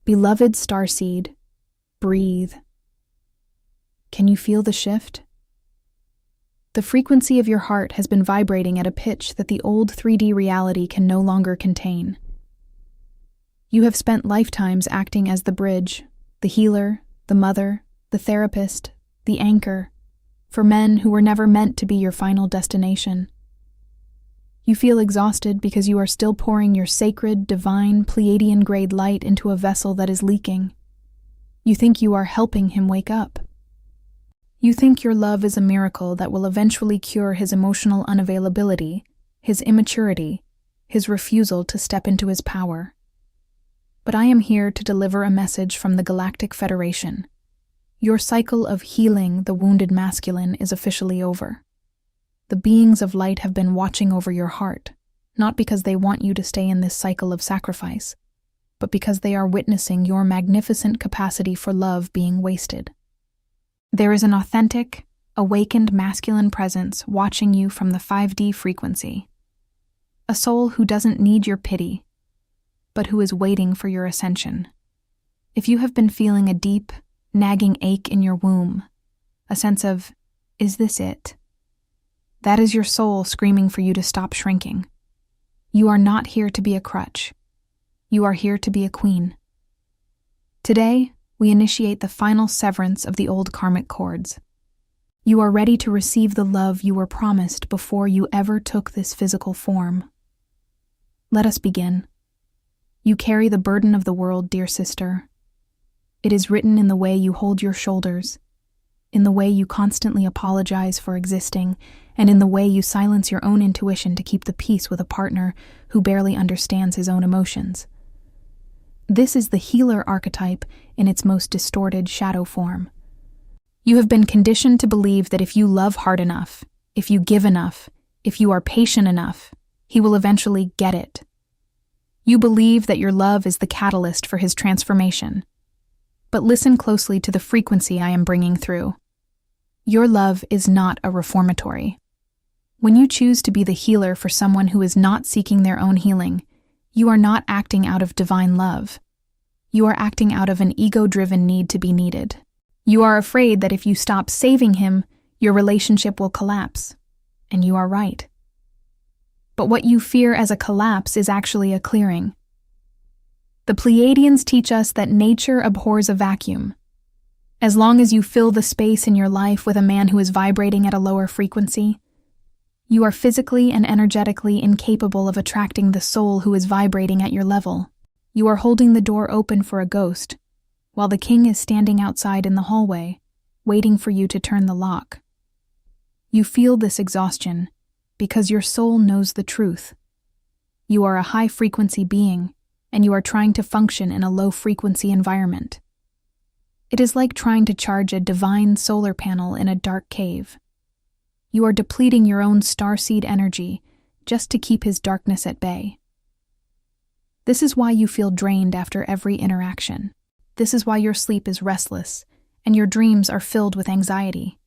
Beloved Starseed, breathe. Can you feel the shift? The frequency of your heart has been vibrating at a pitch that the old 3D reality can no longer contain. You have spent lifetimes acting as the bridge, the healer, the mother, the therapist, the anchor, for men who were never meant to be your final destination. You feel exhausted because you are still pouring your sacred, divine, Pleiadian-grade light into a vessel that is leaking. You think you are helping him wake up. You think your love is a miracle that will eventually cure his emotional unavailability, his immaturity, his refusal to step into his power. But I am here to deliver a message from the Galactic Federation. Your cycle of healing the wounded masculine is officially over. The beings of light have been watching over your heart, not because they want you to stay in this cycle of sacrifice, but because they are witnessing your magnificent capacity for love being wasted. There is an authentic, awakened masculine presence watching you from the 5D frequency. A soul who doesn't need your pity, but who is waiting for your ascension. If you have been feeling a deep, nagging ache in your womb, a sense of, is this it? That is your soul screaming for you to stop shrinking. You are not here to be a crutch. You are here to be a queen. Today, we initiate the final severance of the old karmic cords. You are ready to receive the love you were promised before you ever took this physical form. Let us begin. You carry the burden of the world, dear sister. It is written in the way you hold your shoulders, in the way you constantly apologize for existing, and in the way you silence your own intuition to keep the peace with a partner who barely understands his own emotions. This is the healer archetype in its most distorted shadow form. You have been conditioned to believe that if you love hard enough, if you give enough, if you are patient enough, he will eventually get it. You believe that your love is the catalyst for his transformation. But listen closely to the frequency I am bringing through. Your love is not a reformatory. When you choose to be the healer for someone who is not seeking their own healing, you are not acting out of divine love. You are acting out of an ego-driven need to be needed. You are afraid that if you stop saving him, your relationship will collapse. And you are right. But what you fear as a collapse is actually a clearing. The Pleiadians teach us that nature abhors a vacuum. As long as you fill the space in your life with a man who is vibrating at a lower frequency, you are physically and energetically incapable of attracting the soul who is vibrating at your level. You are holding the door open for a ghost, while the king is standing outside in the hallway, waiting for you to turn the lock. You feel this exhaustion because your soul knows the truth. You are a high-frequency being, and you are trying to function in a low-frequency environment. It is like trying to charge a divine solar panel in a dark cave. You are depleting your own starseed energy just to keep his darkness at bay. This is why you feel drained after every interaction. This is why your sleep is restless, and your dreams are filled with anxiety.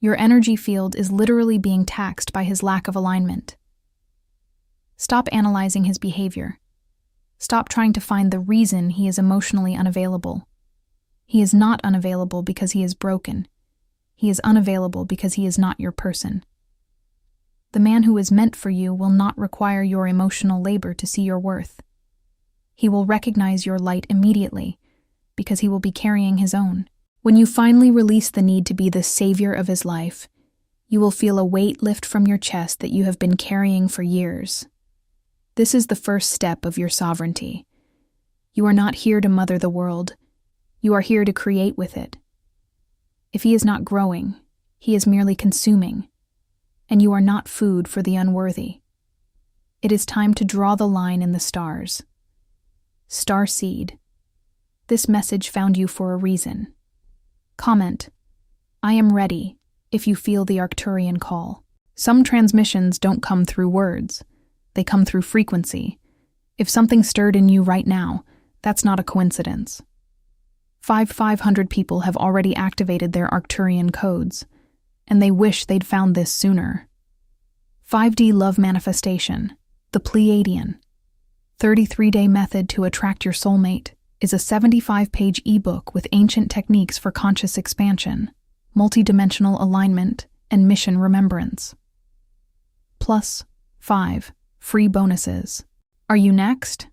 Your energy field is literally being taxed by his lack of alignment. Stop analyzing his behavior. Stop trying to find the reason he is emotionally unavailable. He is not unavailable because he is broken. He is unavailable because he is not your person. The man who is meant for you will not require your emotional labor to see your worth. He will recognize your light immediately because he will be carrying his own. When you finally release the need to be the savior of his life, you will feel a weight lift from your chest that you have been carrying for years. This is the first step of your sovereignty. You are not here to mother the world. You are here to create with it. If he is not growing, he is merely consuming, and you are not food for the unworthy. It is time to draw the line in the stars. Starseed. This message found you for a reason. Comment, I am ready, if you feel the Arcturian call. Some transmissions don't come through words. They come through frequency. If something stirred in you right now, that's not a coincidence. 500 people have already activated their Arcturian codes, and they wish they'd found this sooner. 5D love manifestation, the Pleiadian, 33-day method to attract your soulmate, is a 75-page ebook with ancient techniques for conscious expansion, multidimensional alignment, and mission remembrance. Plus 5 free bonuses. Are you next?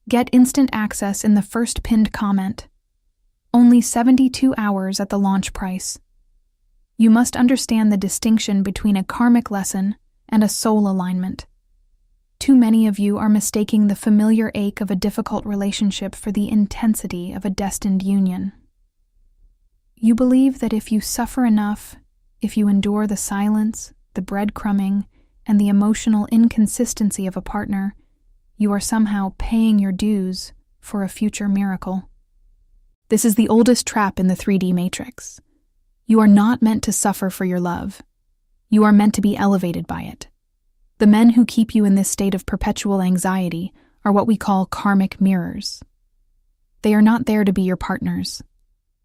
Get instant access in the first pinned comment. Only 72 hours at the launch price. You must understand the distinction between a karmic lesson and a soul alignment. Too many of you are mistaking the familiar ache of a difficult relationship for the intensity of a destined union. You believe that if you suffer enough, if you endure the silence, the breadcrumbing, and the emotional inconsistency of a partner, you are somehow paying your dues for a future miracle. This is the oldest trap in the 3D matrix. You are not meant to suffer for your love. You are meant to be elevated by it. The men who keep you in this state of perpetual anxiety are what we call karmic mirrors. They are not there to be your partners.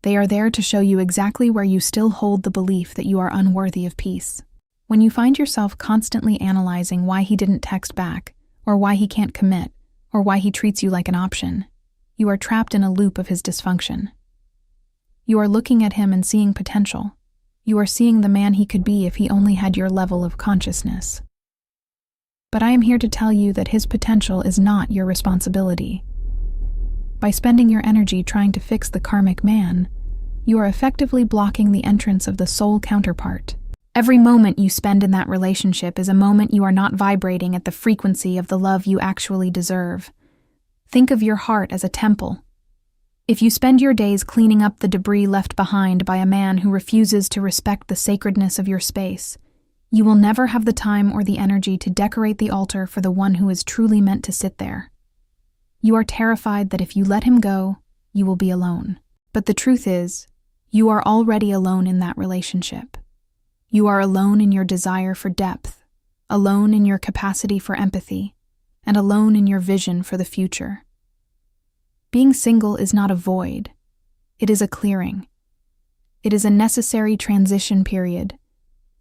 They are there to show you exactly where you still hold the belief that you are unworthy of peace. When you find yourself constantly analyzing why he didn't text back, or why he can't commit, or why he treats you like an option, you are trapped in a loop of his dysfunction. You are looking at him and seeing potential. You are seeing the man he could be if he only had your level of consciousness. But I am here to tell you that his potential is not your responsibility. By spending your energy trying to fix the karmic man, you are effectively blocking the entrance of the soul counterpart. Every moment you spend in that relationship is a moment you are not vibrating at the frequency of the love you actually deserve. Think of your heart as a temple. If you spend your days cleaning up the debris left behind by a man who refuses to respect the sacredness of your space, you will never have the time or the energy to decorate the altar for the one who is truly meant to sit there. You are terrified that if you let him go, you will be alone. But the truth is, you are already alone in that relationship. You are alone in your desire for depth, alone in your capacity for empathy, and alone in your vision for the future. Being single is not a void. It is a clearing. It is a necessary transition period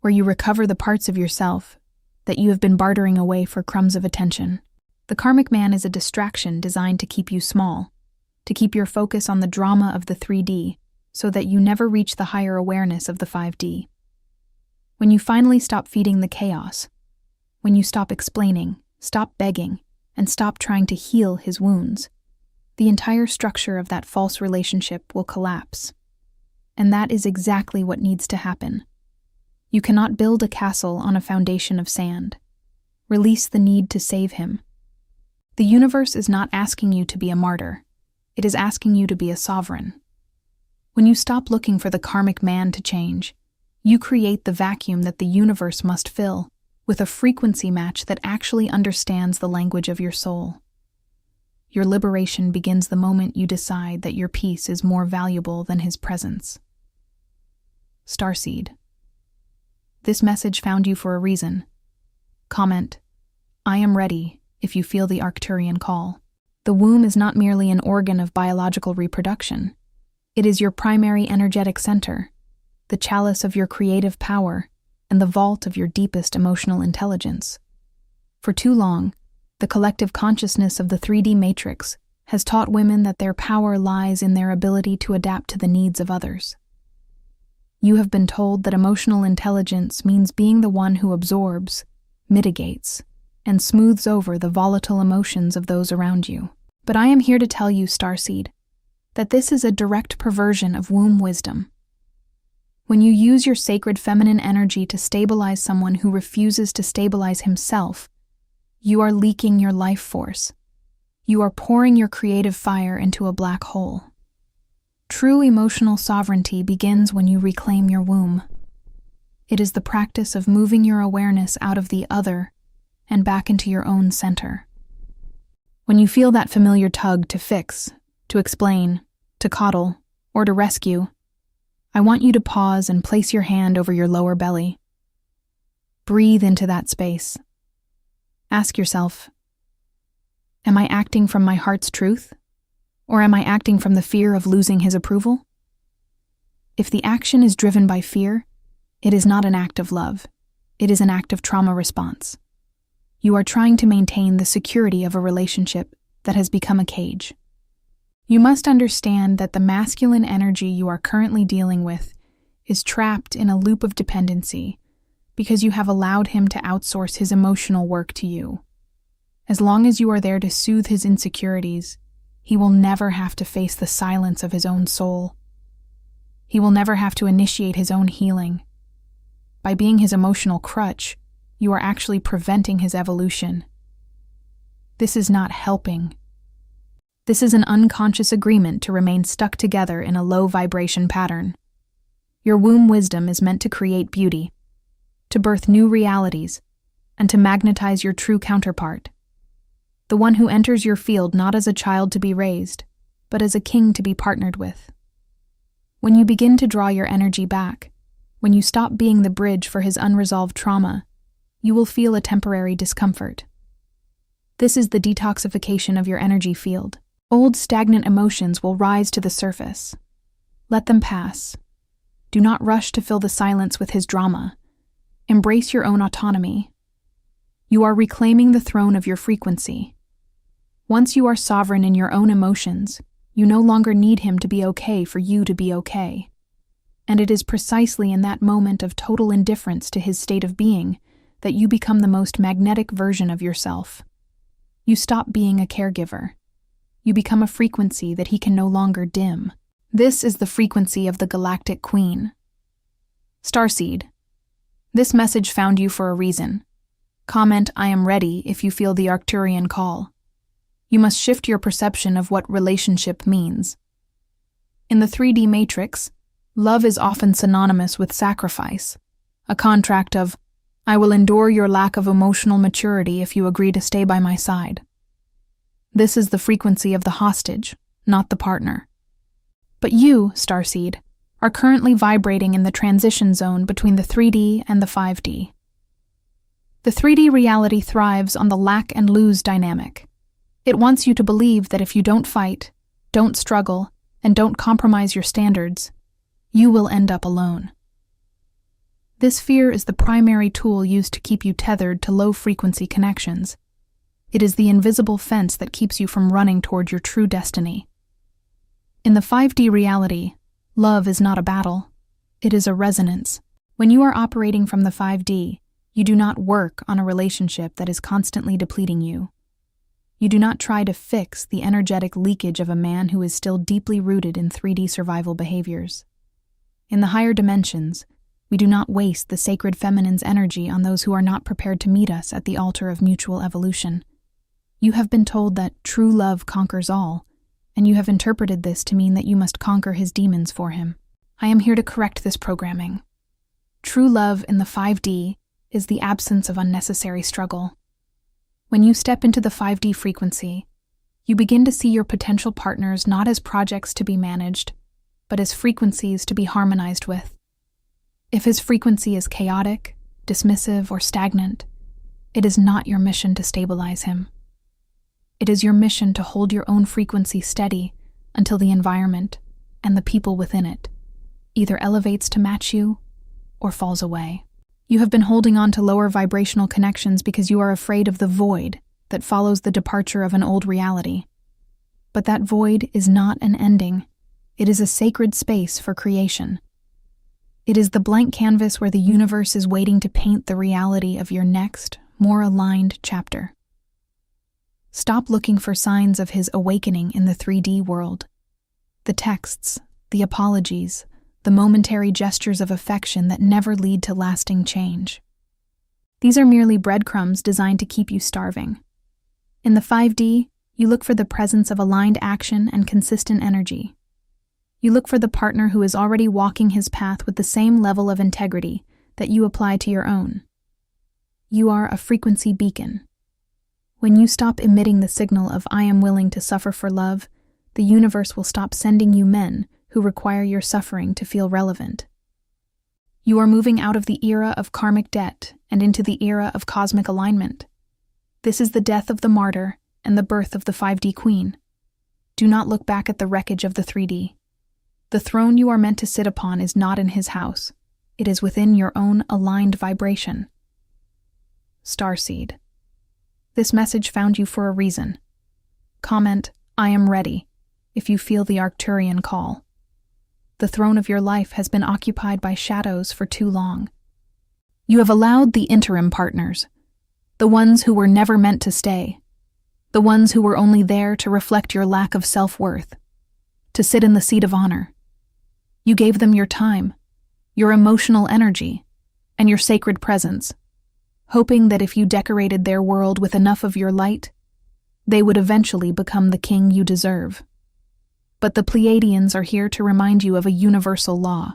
where you recover the parts of yourself that you have been bartering away for crumbs of attention. The karmic man is a distraction designed to keep you small, to keep your focus on the drama of the 3D so that you never reach the higher awareness of the 5D. When you finally stop feeding the chaos, when you stop explaining, stop begging, and stop trying to heal his wounds, the entire structure of that false relationship will collapse. And that is exactly what needs to happen. You cannot build a castle on a foundation of sand. Release the need to save him. The universe is not asking you to be a martyr. It is asking you to be a sovereign. When you stop looking for the karmic man to change, you create the vacuum that the universe must fill with a frequency match that actually understands the language of your soul. Your liberation begins the moment you decide that your peace is more valuable than his presence. Starseed. This message found you for a reason. Comment, "I am ready," if you feel the Arcturian call. The womb is not merely an organ of biological reproduction. It is your primary energetic center, the chalice of your creative power, and the vault of your deepest emotional intelligence. For too long, the collective consciousness of the 3D matrix has taught women that their power lies in their ability to adapt to the needs of others. You have been told that emotional intelligence means being the one who absorbs, mitigates, and smooths over the volatile emotions of those around you. But I am here to tell you, Starseed, that this is a direct perversion of womb wisdom. When you use your sacred feminine energy to stabilize someone who refuses to stabilize himself, you are leaking your life force. You are pouring your creative fire into a black hole. True emotional sovereignty begins when you reclaim your womb. It is the practice of moving your awareness out of the other and back into your own center. When you feel that familiar tug to fix, to explain, to coddle, or to rescue, I want you to pause and place your hand over your lower belly. Breathe into that space. Ask yourself, am I acting from my heart's truth? Or am I acting from the fear of losing his approval? If the action is driven by fear, it is not an act of love. It is an act of trauma response. You are trying to maintain the security of a relationship that has become a cage. You must understand that the masculine energy you are currently dealing with is trapped in a loop of dependency because you have allowed him to outsource his emotional work to you. As long as you are there to soothe his insecurities, he will never have to face the silence of his own soul. He will never have to initiate his own healing. By being his emotional crutch, you are actually preventing his evolution. This is not helping. This is an unconscious agreement to remain stuck together in a low vibration pattern. Your womb wisdom is meant to create beauty, to birth new realities, and to magnetize your true counterpart. The one who enters your field not as a child to be raised, but as a king to be partnered with. When you begin to draw your energy back, when you stop being the bridge for his unresolved trauma, you will feel a temporary discomfort. This is the detoxification of your energy field. Old stagnant emotions will rise to the surface. Let them pass. Do not rush to fill the silence with his drama. Embrace your own autonomy. You are reclaiming the throne of your frequency. Once you are sovereign in your own emotions, you no longer need him to be okay for you to be okay. And it is precisely in that moment of total indifference to his state of being that you become the most magnetic version of yourself. You stop being a caregiver. You become a frequency that he can no longer dim. This is the frequency of the Galactic Queen. Starseed. This message found you for a reason. Comment, "I am ready," if you feel the Arcturian call. You must shift your perception of what relationship means. In the 3D matrix, love is often synonymous with sacrifice, a contract of, "I will endure your lack of emotional maturity if you agree to stay by my side." This is the frequency of the hostage, not the partner. But you, Starseed, are currently vibrating in the transition zone between the 3D and the 5D. The 3D reality thrives on the lack and lose dynamic. It wants you to believe that if you don't fight, don't struggle, and don't compromise your standards, you will end up alone. This fear is the primary tool used to keep you tethered to low-frequency connections. It is the invisible fence that keeps you from running toward your true destiny. In the 5D reality, love is not a battle. It is a resonance. When you are operating from the 5D, you do not work on a relationship that is constantly depleting you. You do not try to fix the energetic leakage of a man who is still deeply rooted in 3D survival behaviors. In the higher dimensions, we do not waste the sacred feminine's energy on those who are not prepared to meet us at the altar of mutual evolution. You have been told that true love conquers all, and you have interpreted this to mean that you must conquer his demons for him. I am here to correct this programming. True love in the 5D is the absence of unnecessary struggle. When you step into the 5D frequency, you begin to see your potential partners not as projects to be managed, but as frequencies to be harmonized with. If his frequency is chaotic, dismissive, or stagnant, it is not your mission to stabilize him. It is your mission to hold your own frequency steady until the environment and the people within it either elevates to match you or falls away. You have been holding on to lower vibrational connections because you are afraid of the void that follows the departure of an old reality. But that void is not an ending. It is a sacred space for creation. It is the blank canvas where the universe is waiting to paint the reality of your next, more aligned chapter. Stop looking for signs of his awakening in the 3D world. The texts, the apologies, the momentary gestures of affection that never lead to lasting change. These are merely breadcrumbs designed to keep you starving. In the 5D, you look for the presence of aligned action and consistent energy. You look for the partner who is already walking his path with the same level of integrity that you apply to your own. You are a frequency beacon. When you stop emitting the signal of "I am willing to suffer for love," the universe will stop sending you men who require your suffering to feel relevant. You are moving out of the era of karmic debt and into the era of cosmic alignment. This is the death of the martyr and the birth of the 5D queen. Do not look back at the wreckage of the 3D. The throne you are meant to sit upon is not in his house. It is within your own aligned vibration. Starseed. This message found you for a reason. Comment, "I am ready," if you feel the Arcturian call. The throne of your life has been occupied by shadows for too long. You have allowed the interim partners, the ones who were never meant to stay, the ones who were only there to reflect your lack of self-worth, to sit in the seat of honor. You gave them your time, your emotional energy, and your sacred presence, hoping that if you decorated their world with enough of your light, they would eventually become the king you deserve. But the Pleiadians are here to remind you of a universal law.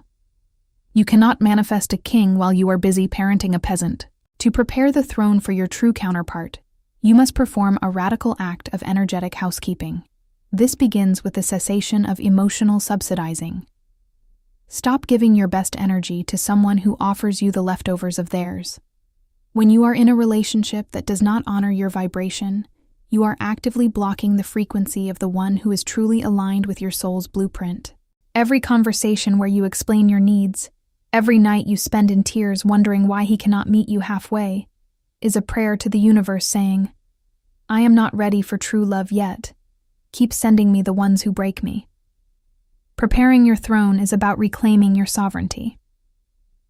You cannot manifest a king while you are busy parenting a peasant. To prepare the throne for your true counterpart, you must perform a radical act of energetic housekeeping. This begins with the cessation of emotional subsidizing. Stop giving your best energy to someone who offers you the leftovers of theirs. When you are in a relationship that does not honor your vibration, you are actively blocking the frequency of the one who is truly aligned with your soul's blueprint. Every conversation where you explain your needs, every night you spend in tears wondering why he cannot meet you halfway, is a prayer to the universe saying, "I am not ready for true love yet. Keep sending me the ones who break me." Preparing your throne is about reclaiming your sovereignty.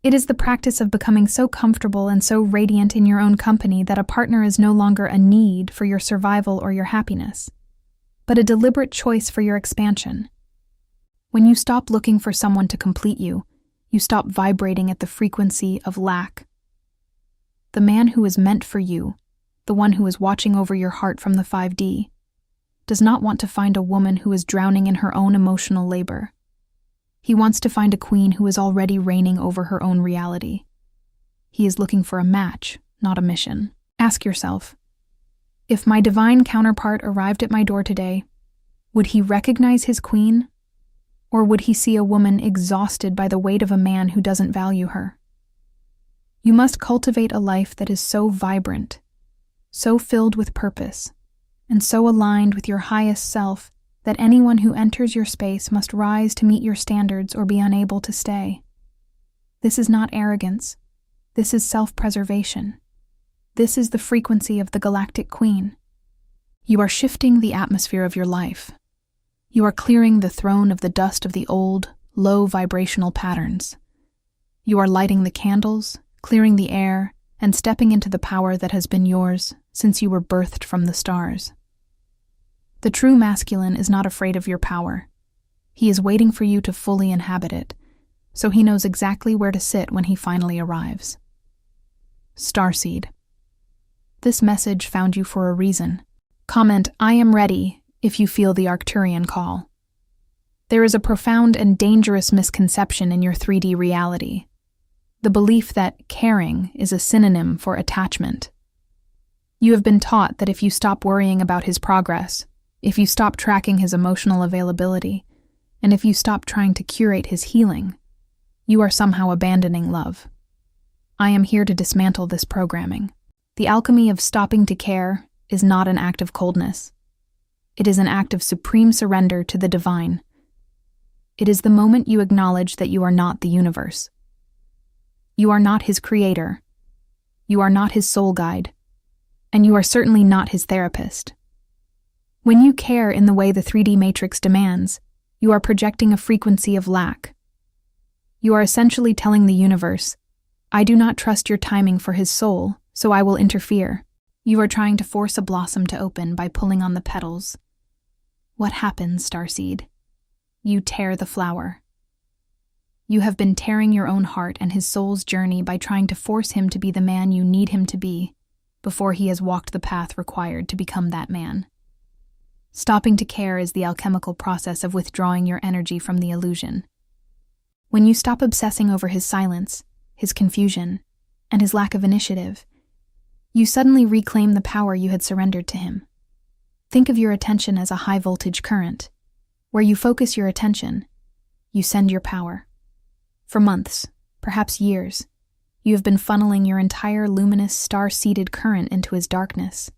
It is the practice of becoming so comfortable and so radiant in your own company that a partner is no longer a need for your survival or your happiness, but a deliberate choice for your expansion. When you stop looking for someone to complete you, you stop vibrating at the frequency of lack. The man who is meant for you, the one who is watching over your heart from the 5D, does not want to find a woman who is drowning in her own emotional labor. He wants to find a queen who is already reigning over her own reality. He is looking for a match, not a mission. Ask yourself, if my divine counterpart arrived at my door today, would he recognize his queen? Or would he see a woman exhausted by the weight of a man who doesn't value her? You must cultivate a life that is so vibrant, so filled with purpose, and so aligned with your highest self that anyone who enters your space must rise to meet your standards or be unable to stay. This is not arrogance. This is self-preservation. This is the frequency of the galactic queen. You are shifting the atmosphere of your life. You are clearing the throne of the dust of the old, low vibrational patterns. You are lighting the candles, clearing the air, and stepping into the power that has been yours since you were birthed from the stars. The true masculine is not afraid of your power. He is waiting for you to fully inhabit it, so he knows exactly where to sit when he finally arrives. Starseed. This message found you for a reason. Comment, "I am ready," if you feel the Arcturian call. There is a profound and dangerous misconception in your 3D reality. The belief that caring is a synonym for attachment. You have been taught that if you stop worrying about his progress, if you stop tracking his emotional availability, and if you stop trying to curate his healing, you are somehow abandoning love. I am here to dismantle this programming. The alchemy of stopping to care is not an act of coldness. It is an act of supreme surrender to the divine. It is the moment you acknowledge that you are not the universe. You are not his creator. You are not his soul guide. And you are certainly not his therapist. When you care in the way the 3D matrix demands, you are projecting a frequency of lack. You are essentially telling the universe, "I do not trust your timing for his soul, so I will interfere." You are trying to force a blossom to open by pulling on the petals. What happens, Starseed? You tear the flower. You have been tearing your own heart and his soul's journey by trying to force him to be the man you need him to be before he has walked the path required to become that man. Stopping to care is the alchemical process of withdrawing your energy from the illusion. When you stop obsessing over his silence, his confusion, and his lack of initiative, you suddenly reclaim the power you had surrendered to him. Think of your attention as a high-voltage current. Where you focus your attention, you send your power. For months, perhaps years, you have been funneling your entire luminous, star-seeded current into his darkness.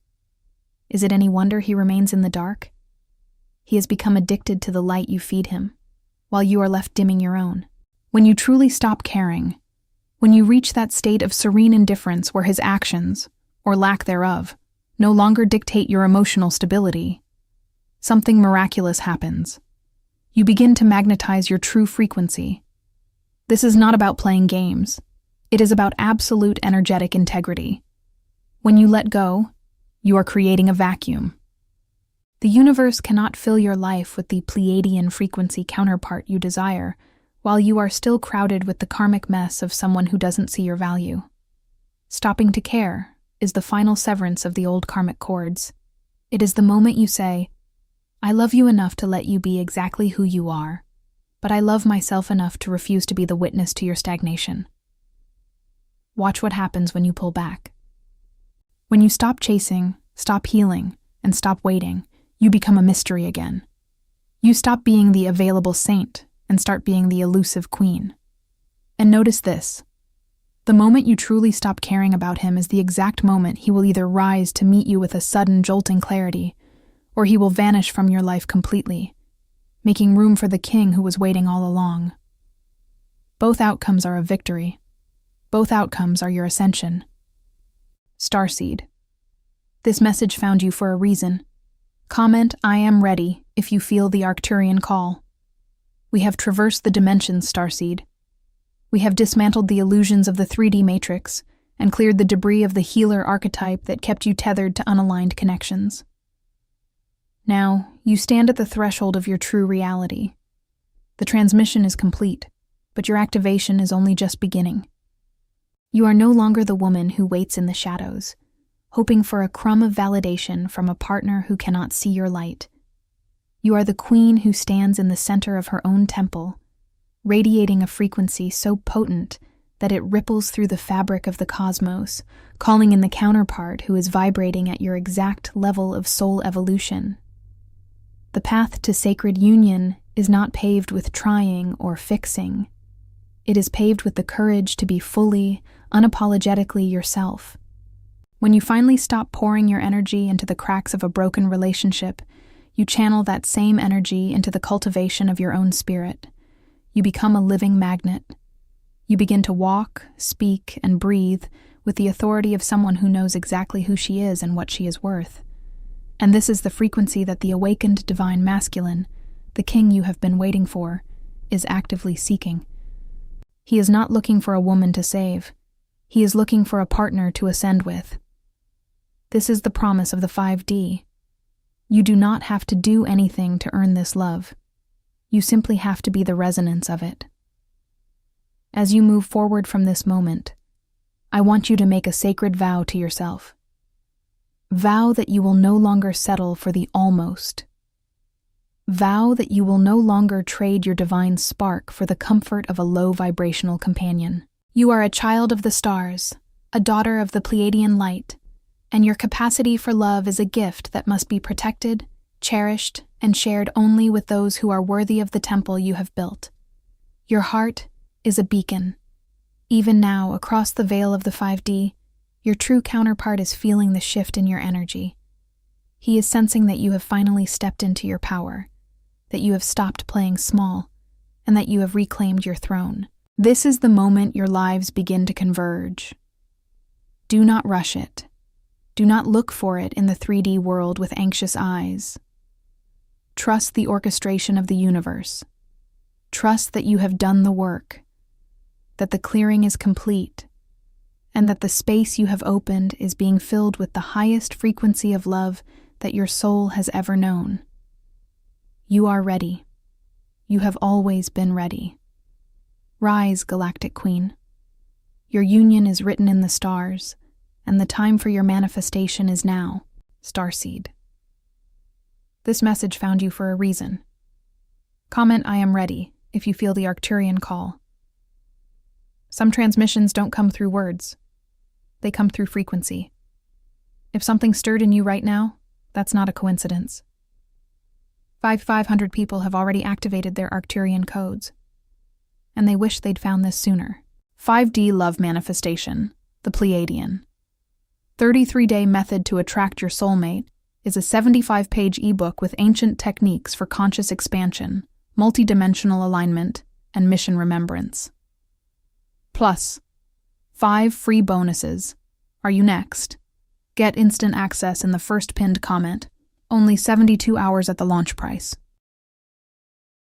Is it any wonder he remains in the dark? He has become addicted to the light you feed him, while you are left dimming your own. When you truly stop caring, when you reach that state of serene indifference where his actions, or lack thereof, no longer dictate your emotional stability, something miraculous happens. You begin to magnetize your true frequency. This is not about playing games. It is about absolute energetic integrity. When you let go, you are creating a vacuum. The universe cannot fill your life with the Pleiadian frequency counterpart you desire, while you are still crowded with the karmic mess of someone who doesn't see your value. Stopping to care is the final severance of the old karmic cords. It is the moment you say, I love you enough to let you be exactly who you are, but I love myself enough to refuse to be the witness to your stagnation. Watch what happens when you pull back. When you stop chasing, stop healing, and stop waiting, you become a mystery again. You stop being the available saint and start being the elusive queen. And notice this. The moment you truly stop caring about him is the exact moment he will either rise to meet you with a sudden jolting clarity, or he will vanish from your life completely, making room for the king who was waiting all along. Both outcomes are a victory. Both outcomes are your ascension. Starseed. This message found you for a reason. Comment, I am ready, if you feel the Arcturian call. We have traversed the dimensions, Starseed. We have dismantled the illusions of the 3D matrix and cleared the debris of the healer archetype that kept you tethered to unaligned connections. Now, you stand at the threshold of your true reality. The transmission is complete, but your activation is only just beginning. You are no longer the woman who waits in the shadows, hoping for a crumb of validation from a partner who cannot see your light. You are the queen who stands in the center of her own temple, radiating a frequency so potent that it ripples through the fabric of the cosmos, calling in the counterpart who is vibrating at your exact level of soul evolution. The path to sacred union is not paved with trying or fixing. It is paved with the courage to be fully, unapologetically yourself. When you finally stop pouring your energy into the cracks of a broken relationship, you channel that same energy into the cultivation of your own spirit. You become a living magnet. You begin to walk, speak, and breathe with the authority of someone who knows exactly who she is and what she is worth. And this is the frequency that the awakened divine masculine, the king you have been waiting for, is actively seeking. He is not looking for a woman to save. He is looking for a partner to ascend with. This is the promise of the 5D. You do not have to do anything to earn this love. You simply have to be the resonance of it. As you move forward from this moment, I want you to make a sacred vow to yourself. Vow that you will no longer settle for the almost. Vow that you will no longer trade your divine spark for the comfort of a low vibrational companion. You are a child of the stars, a daughter of the Pleiadian light, and your capacity for love is a gift that must be protected, cherished, and shared only with those who are worthy of the temple you have built. Your heart is a beacon. Even now, across the veil of the 5D, your true counterpart is feeling the shift in your energy. He is sensing that you have finally stepped into your power, that you have stopped playing small, and that you have reclaimed your throne. This is the moment your lives begin to converge. Do not rush it. Do not look for it in the 3D world with anxious eyes. Trust the orchestration of the universe. Trust that you have done the work, that the clearing is complete, and that the space you have opened is being filled with the highest frequency of love that your soul has ever known. You are ready. You have always been ready. Rise, Galactic Queen. Your union is written in the stars, and the time for your manifestation is now, Starseed. This message found you for a reason. Comment, I am ready, if you feel the Arcturian call. Some transmissions don't come through words. They come through frequency. If something stirred in you right now, that's not a coincidence. 500 people have already activated their Arcturian codes, and they wish they'd found this sooner. 5D Love Manifestation, the Pleiadian. 33-Day Method to Attract Your Soulmate is a 75-page ebook with ancient techniques for conscious expansion, multidimensional alignment, and mission remembrance. Plus, 5 free bonuses. Are you next? Get instant access in the first pinned comment. Only 72 hours at the launch price.